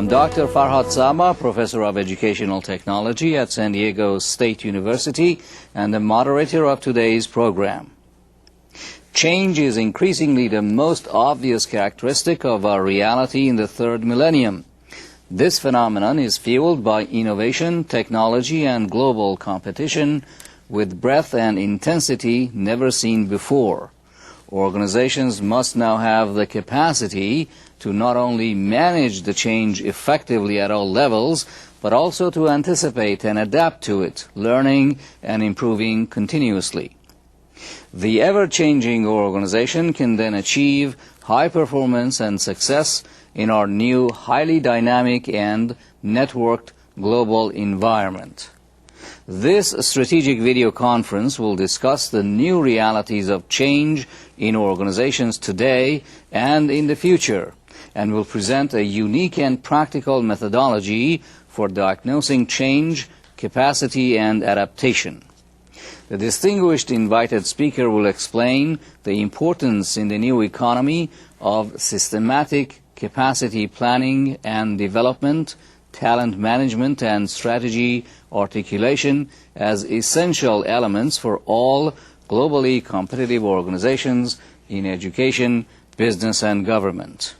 I'm Dr. Farhad Sama, Professor of Educational Technology at San Diego State University and the moderator of today's program. Change is increasingly the most obvious characteristic of our reality in the third millennium. This phenomenon is fueled by innovation, technology, and global competition with breadth and intensity never seen before. Organizations must now have the capacity to not only manage the change effectively at all levels, but also to anticipate and adapt to it, learning and improving continuously. The ever-changing organization can then achieve high performance and success in our new highly dynamic and networked global environment. This strategic video conference will discuss the new realities of change in organizations today and in the future, and will present a unique and practical methodology for diagnosing change, capacity, and adaptation. The distinguished invited speaker will explain the importance in the new economy of systematic capacity planning and development, talent management, and strategy articulation as essential elements for all globally competitive organizations in education, business, and government.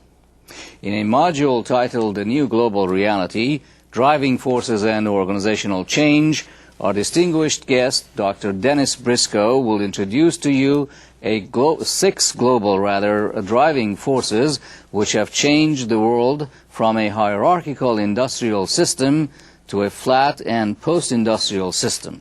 In a module titled The New Global Reality, Driving Forces and Organizational Change, our distinguished guest, Dr. Dennis Briscoe, will introduce to you six global driving forces which have changed the world from a hierarchical industrial system to a flat and post-industrial system.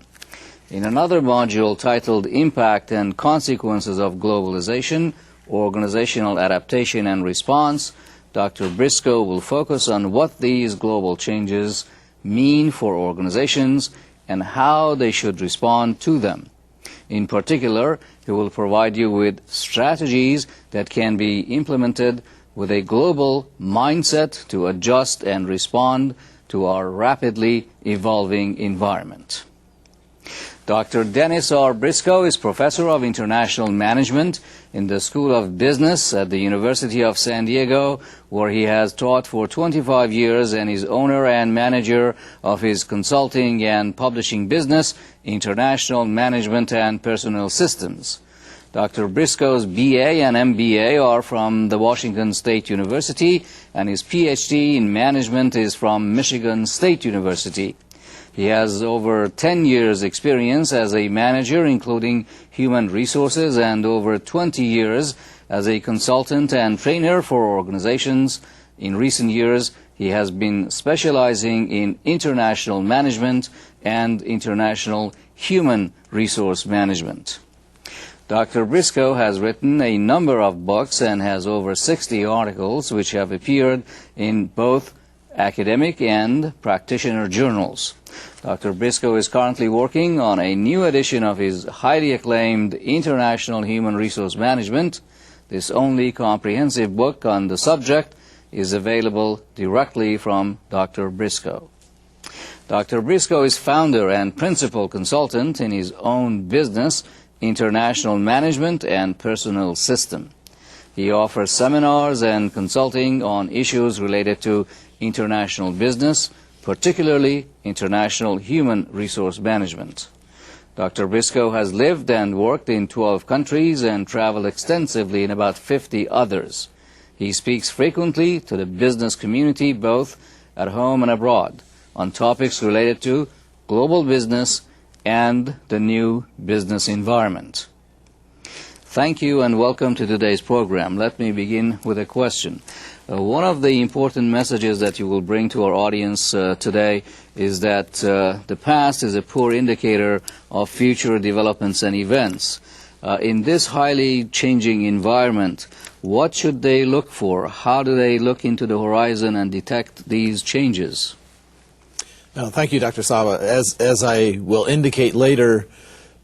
In another module titled Impact and Consequences of Globalization, Organizational Adaptation and Response, Dr. Briscoe will focus on what these global changes mean for organizations and how they should respond to them. In particular, he will provide you with strategies that can be implemented with a global mindset to adjust and respond to our rapidly evolving environment. Dr. Dennis R. Briscoe is Professor of International Management in the School of Business at the University of San Diego, where he has taught for 25 years and is owner and manager of his consulting and publishing business, International Management and Personnel Systems. Dr. Briscoe's BA and MBA are from the Washington State University, and his PhD in management is from Michigan State University. He has over 10 years' experience as a manager, including human resources, and over 20 years as a consultant and trainer for organizations. In recent years, he has been specializing in international management and international human resource management. Dr. Briscoe has written a number of books and has over 60 articles which have appeared in both academic and practitioner journals. Dr. Briscoe is currently working on a new edition of his highly acclaimed International Human Resource Management. This only comprehensive book on the subject is available directly from Dr. Briscoe. Dr. Briscoe is founder and principal consultant in his own business, International Management and Personnel System. He offers seminars and consulting on issues related to international business, particularly international human resource management. Dr. Briscoe has lived and worked in 12 countries and traveled extensively in about 50 others. He speaks frequently to the business community, both at home and abroad, on topics related to global business and the new business environment. Thank you and welcome to today's program. Let me begin with a question. One of the important messages that you will bring to our audience today is that the past is a poor indicator of future developments and events. In this highly changing environment, what should they look for? How do they look into the horizon and detect these changes? Thank you, Dr. Saba. As I will indicate later,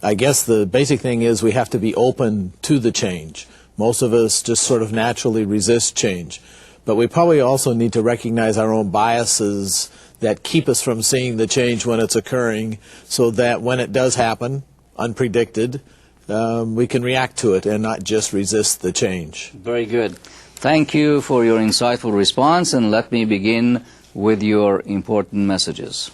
I guess the basic thing is we have to be open to the change. Most of us just sort of naturally resist change. But we probably also need to recognize our own biases that keep us from seeing the change when it's occurring, so that when it does happen, unpredicted, we can react to it and not just resist the change. Very good. Thank you for your insightful response, and let me begin with your important messages.